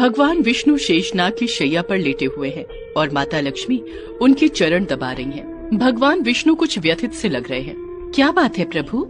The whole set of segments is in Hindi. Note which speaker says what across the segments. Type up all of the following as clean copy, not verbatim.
Speaker 1: भगवान विष्णु शेषनाग की शैया पर लेटे हुए हैं और माता लक्ष्मी उनके चरण दबा रही हैं। भगवान विष्णु कुछ व्यथित से लग रहे हैं। क्या बात है प्रभु,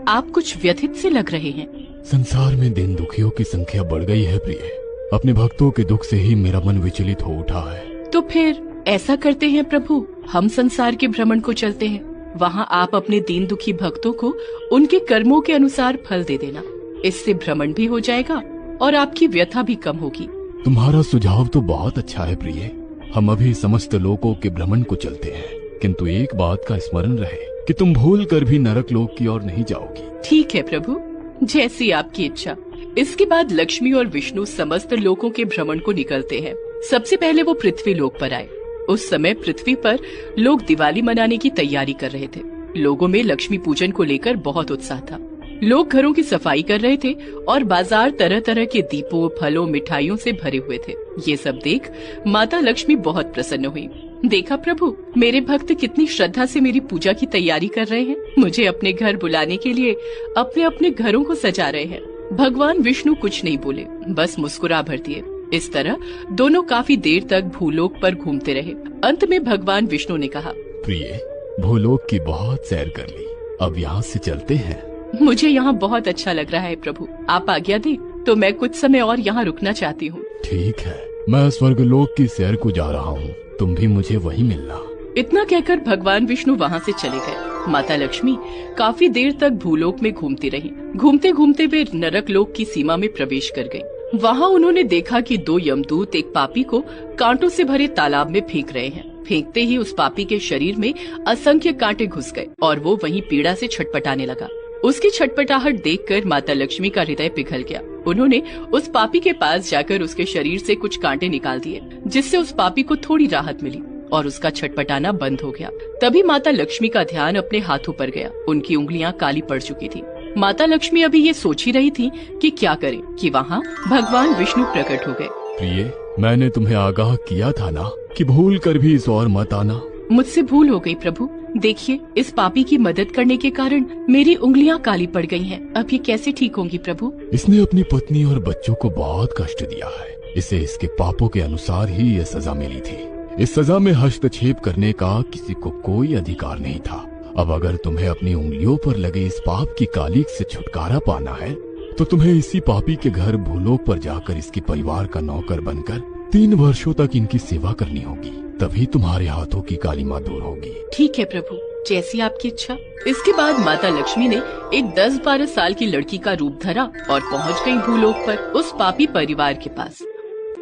Speaker 1: आप कुछ व्यथित से लग रहे हैं?
Speaker 2: संसार में दिन दुखियों की संख्या बढ़ गई है प्रिय। अपने भक्तों के दुख से ही मेरा मन विचलित हो उठा है।
Speaker 1: तो फिर ऐसा करते हैं प्रभु, हम संसार के भ्रमण को चलते हैं। वहाँ आप अपने दीन दुखी भक्तों को उनके कर्मों के अनुसार फल दे देना। इससे भ्रमण भी हो जाएगा और आपकी व्यथा भी कम होगी।
Speaker 2: तुम्हारा सुझाव तो बहुत अच्छा है प्रिय। हम अभी समस्त लोकों के भ्रमण को चलते हैं, किंतु एक बात का स्मरण रहे कि तुम भूल कर भी नरक लोक की ओर नहीं जाओगी।
Speaker 1: ठीक है प्रभु, जैसी आपकी इच्छा। इसके बाद लक्ष्मी और विष्णु समस्त लोकों के भ्रमण को निकलते हैं। सबसे पहले वो पृथ्वी लोक पर आए। उस समय पृथ्वी पर लोग दिवाली मनाने की तैयारी कर रहे थे। लोगों में लक्ष्मी पूजन को लेकर बहुत उत्साह था। लोग घरों की सफाई कर रहे थे और बाजार तरह तरह के दीपों, फलों, मिठाइयों से भरे हुए थे। ये सब देख माता लक्ष्मी बहुत प्रसन्न हुई। देखा प्रभु, मेरे भक्त कितनी श्रद्धा से मेरी पूजा की तैयारी कर रहे हैं। मुझे अपने घर बुलाने के लिए अपने अपने घरों को सजा रहे हैं। भगवान विष्णु कुछ नहीं बोले, बस मुस्कुरा भर दिए। इस तरह दोनों काफी देर तक भूलोक पर घूमते रहे। अंत में भगवान विष्णु ने कहा,
Speaker 2: प्रिय, भूलोक की बहुत सैर कर ली, अब यहाँ से चलते हैं।
Speaker 1: मुझे यहाँ बहुत अच्छा लग रहा है प्रभु, आप आज्ञा दें तो मैं कुछ समय और यहाँ रुकना चाहती हूँ।
Speaker 2: ठीक है, मैं स्वर्गलोक की सैर को जा रहा हूँ, तुम भी मुझे वहीं मिलना।
Speaker 1: इतना कहकर भगवान विष्णु वहाँ से चले गए। माता लक्ष्मी काफी देर तक भूलोक में घूमती रही। घूमते घूमते वे नरक लोक की सीमा में प्रवेश कर गयी। वहाँ उन्होंने देखा कि दो यमदूत एक पापी को कांटों से भरे तालाब में फेंक रहे हैं। फेंकते ही उस पापी के शरीर में असंख्य कांटे घुस गए और वो वहीं पीड़ा से छटपटाने लगा। उसकी छटपटाहट देखकर माता लक्ष्मी का हृदय पिघल गया। उन्होंने उस पापी के पास जाकर उसके शरीर से कुछ कांटे निकाल दिए, जिससे उस पापी को थोड़ी राहत मिली और उसका छटपटाना बंद हो गया। तभी माता लक्ष्मी का ध्यान अपने हाथों पर गया। उनकी उंगलियां काली पड़ चुकी थी। माता लक्ष्मी अभी ये सोच ही रही थी कि क्या करें कि वहाँ भगवान विष्णु प्रकट हो गए।
Speaker 2: प्रिय, मैंने तुम्हें आगाह किया था ना कि भूल कर भी इस ओर मत आना।
Speaker 1: मुझसे भूल हो गई प्रभु। देखिए, इस पापी की मदद करने के कारण मेरी उंगलियां काली पड़ गई हैं। अब ये कैसे ठीक होंगी प्रभु?
Speaker 2: इसने अपनी पत्नी और बच्चों को बहुत कष्ट दिया है। इसे इसके पापों के अनुसार ही ये सजा मिली थी। इस सजा में हस्तक्षेप करने का किसी को कोई अधिकार नहीं था। अब अगर तुम्हें अपनी उंगलियों पर लगे इस पाप की कालिक से छुटकारा पाना है तो तुम्हें इसी पापी के घर भूलोक पर जाकर इसके परिवार का नौकर बनकर 3 वर्षों तक इनकी सेवा करनी होगी, तभी तुम्हारे हाथों की कालिमा दूर होगी।
Speaker 1: ठीक है प्रभु, जैसी आपकी इच्छा। इसके बाद माता लक्ष्मी ने एक 10-12 साल की लड़की का रूप धरा और पहुंच गई भूलोक पर उस पापी परिवार के पास।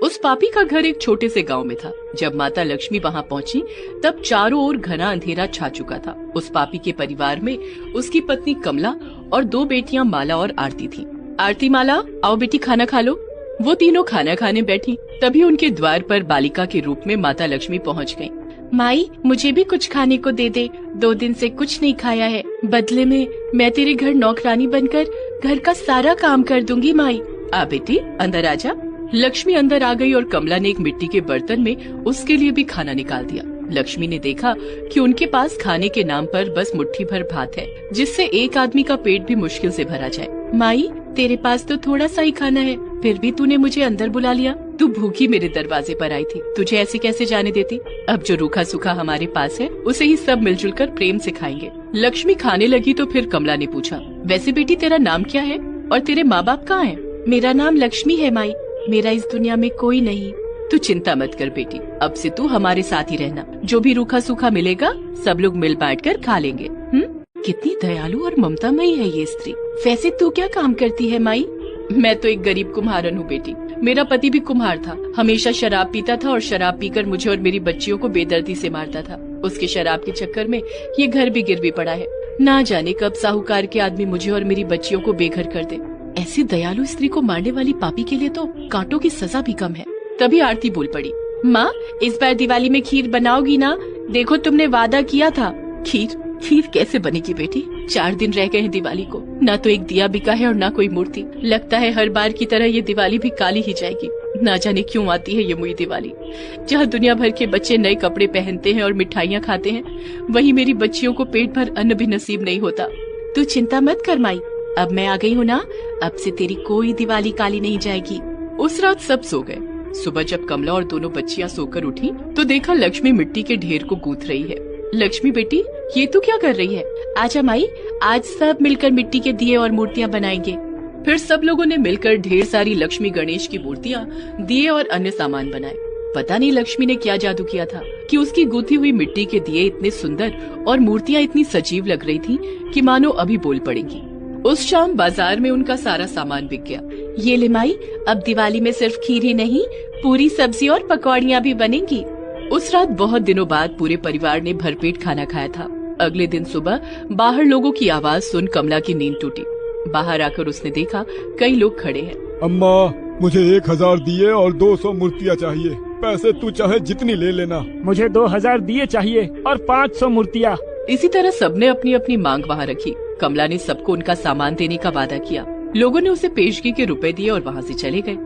Speaker 1: उस पापी का घर एक छोटे से गांव में था। जब माता लक्ष्मी वहां पहुंची तब चारों ओर घना अंधेरा छा चुका था। उस पापी के परिवार में उसकी पत्नी कमला और 2 बेटियां माला और आरती थी। आरती, माला, आओ बेटी खाना खा लो। वो तीनों खाना खाने बैठी। तभी उनके द्वार पर बालिका के रूप में माता लक्ष्मी पहुंच गयी। माई, मुझे भी कुछ खाने को दे दे, 2 दिन से कुछ नहीं खाया है। बदले में मैं तेरे घर नौकरानी बनकर घर का सारा काम कर दूंगी। माई, आ बेटी अंदर आजा। लक्ष्मी अंदर आ गई और कमला ने एक मिट्टी के बर्तन में उसके लिए भी खाना निकाल दिया। लक्ष्मी ने देखा कि उनके पास खाने के नाम पर बस मुट्ठी भर भात है, जिससे एक आदमी का पेट भी मुश्किल से भरा जाए। माई, तेरे पास तो थोड़ा सा ही खाना है, फिर भी तूने मुझे अंदर बुला लिया। तू भूखी मेरे दरवाजे पर आई थी, तुझे ऐसे कैसे जाने देती? अब जो रूखा सूखा हमारे पास है उसे ही सब मिलजुल कर प्रेम से खाएंगे। लक्ष्मी खाने लगी तो फिर कमला ने पूछा, वैसे बेटी तेरा नाम क्या है और तेरे माँ बाप कहाँ हैं? मेरा नाम लक्ष्मी है माई, मेरा इस दुनिया में कोई नहीं। तू चिंता मत कर बेटी, अब से तू हमारे साथ ही रहना। जो भी रूखा सूखा मिलेगा सब लोग मिल बांट कर खा लेंगे। कितनी दयालु और ममतामयी है ये स्त्री। वैसे तू क्या काम करती है माई? मैं तो एक गरीब कुम्हारन हूँ बेटी। मेरा पति भी कुम्हार था, हमेशा शराब पीता था और शराब पीकर मुझे और मेरी बच्चियों को बेदर्दी से मारता था। उसके शराब के चक्कर में ये घर भी गिरवी पड़ा है। ना जाने कब साहूकार के आदमी मुझे और मेरी बच्चियों को बेघर कर दे। ऐसी दयालु स्त्री को मारने वाली पापी के लिए तो कांटों की सजा भी कम है। तभी आरती बोल पड़ी, माँ, इस बार दिवाली में खीर बनाओगी ना? देखो तुमने वादा किया था। खीर कैसे बनेगी बेटी? 4 दिन रह गए हैं दिवाली को, ना तो एक दिया बिका है और ना कोई मूर्ति। लगता है हर बार की तरह ये दिवाली भी काली ही जाएगी। ना जाने क्यों आती है ये मुई दिवाली, जहाँ दुनिया भर के बच्चे नए कपड़े पहनते हैं और मिठाइयाँ खाते हैं, वहीं मेरी बच्चियों को पेट भर अन्न भी नसीब नहीं होता। तू चिंता मत कर माई, अब मैं आ गई हूँ ना, अब से तेरी कोई दिवाली काली नहीं जाएगी। उस रात सब सो गए। सुबह जब कमला और दोनों बच्चियां सोकर उठी तो देखा लक्ष्मी मिट्टी के ढेर को गूंथ रही है। लक्ष्मी बेटी, ये तू क्या कर रही है? आजा माई, आज सब मिलकर मिट्टी के दिए और मूर्तियां बनाएंगे। फिर सब लोगों ने मिलकर ढेर सारी लक्ष्मी गणेश की मूर्तियां, दिए और अन्य सामान बनाए। पता नहीं लक्ष्मी ने क्या जादू किया था कि उसकी गूंथी हुई मिट्टी के दिए इतने सुंदर और मूर्तियां इतनी सजीव लग रही थी कि मानो अभी बोल पड़ेंगी। उस शाम बाजार में उनका सारा सामान बिक गया। ये ले माई, अब दिवाली में सिर्फ खीर ही नहीं, पूरी सब्जी और पकौड़ियाँ भी बनेंगी। उस रात बहुत दिनों बाद पूरे परिवार ने भरपेट खाना खाया था। अगले दिन सुबह बाहर लोगों की आवाज सुन कमला की नींद टूटी। बाहर आकर उसने देखा कई लोग खड़े हैं।
Speaker 3: अम्मा, मुझे 1000 दिए और 200 मूर्तियाँ चाहिए। पैसे तू चाहे जितनी ले लेना।
Speaker 4: मुझे 2000 दिए चाहिए और 500 मूर्तियाँ।
Speaker 1: इसी तरह सबने अपनी अपनी मांग वहाँ रखी। कमला ने सबको उनका सामान देने का वादा किया। लोगों ने उसे पेशगी के रुपए दिए और वहाँ से चले गए।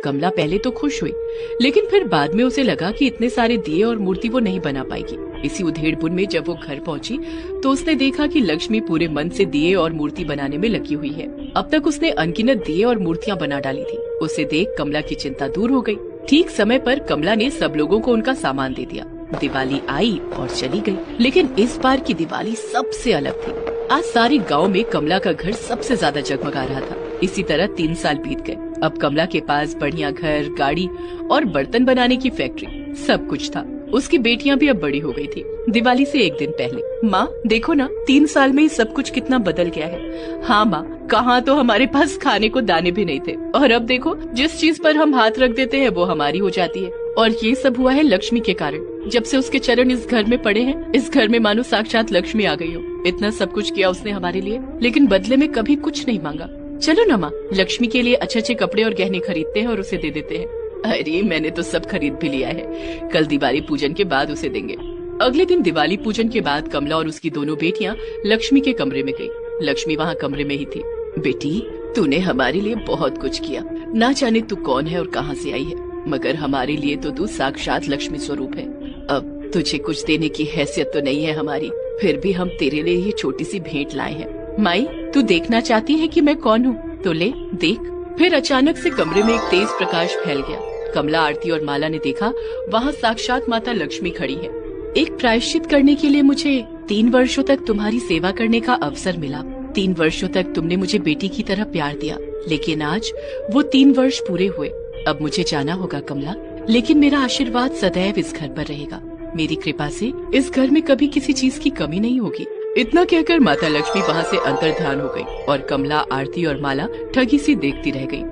Speaker 1: कमला पहले तो खुश हुई, लेकिन फिर बाद में उसे लगा कि इतने सारे दिए और मूर्ति वो नहीं बना पाएगी। इसी उधेड़बुन में जब वो घर पहुंची तो उसने देखा कि लक्ष्मी पूरे मन से दिए और मूर्ति बनाने में लगी हुई है। अब तक उसने अनगिनत दिए और मूर्तियां बना डाली थी। उसे देख कमला की चिंता दूर हो गई। ठीक समय पर कमला ने सब लोगों को उनका सामान दे दिया। दिवाली आई और चली गई, लेकिन इस बार की दिवाली सबसे अलग थी। आज सारे गांव में कमला का घर सबसे ज्यादा जगमगा रहा था। इसी तरह 3 साल बीत गए। अब कमला के पास बढ़िया घर, गाड़ी और बर्तन बनाने की फैक्ट्री, सब कुछ था। उसकी बेटियां भी अब बड़ी हो गई थी। दिवाली से एक दिन पहले, माँ देखो ना, 3 साल में ही सब कुछ कितना बदल गया है। हाँ माँ, कहाँ तो हमारे पास खाने को दाने भी नहीं थे, और अब देखो जिस चीज पर हम हाथ रख देते हैं वो हमारी हो जाती है। और ये सब हुआ है लक्ष्मी के कारण। जब से उसके चरण इस घर में पड़े हैं, इस घर में मानो साक्षात लक्ष्मी आ गई हो। इतना सब कुछ किया उसने हमारे लिए, लेकिन बदले में कभी कुछ नहीं मांगा। चलो ना माँ, लक्ष्मी के लिए अच्छे अच्छे कपड़े और गहने खरीदते हैं और उसे दे देते हैं। अरे मैंने तो सब खरीद भी लिया है, कल दिवाली पूजन के बाद उसे देंगे। अगले दिन दिवाली पूजन के बाद कमला और उसकी दोनों बेटियां लक्ष्मी के कमरे में गई। लक्ष्मी वहाँ कमरे में ही थी। बेटी, तूने हमारे लिए बहुत कुछ किया। ना जाने तू कौन है और कहाँ से आई है, मगर हमारे लिए तो तू साक्षात लक्ष्मी स्वरूप है। अब तुझे कुछ देने की हैसियत तो नहीं है हमारी, फिर भी हम तेरे लिए ये छोटी सी भेंट लाए हैं। माई, तू देखना चाहती है कि मैं कौन हूँ? तो ले देख। फिर अचानक से कमरे में एक तेज प्रकाश फैल गया। कमला, आरती और माला ने देखा वहाँ साक्षात माता लक्ष्मी खड़ी है। एक प्रायश्चित करने के लिए मुझे 3 वर्षों तक तुम्हारी सेवा करने का अवसर मिला। 3 वर्षों तक तुमने मुझे बेटी की तरह प्यार दिया, लेकिन आज वो 3 वर्ष पूरे हुए। अब मुझे जाना होगा कमला, लेकिन मेरा आशीर्वाद सदैव इस घर पर रहेगा। मेरी कृपा से इस घर में कभी किसी चीज की कमी नहीं होगी। इतना कहकर माता लक्ष्मी वहाँ से अंतर्ध्यान हो गई और कमला, आरती और माला ठगी सी देखती रह गई।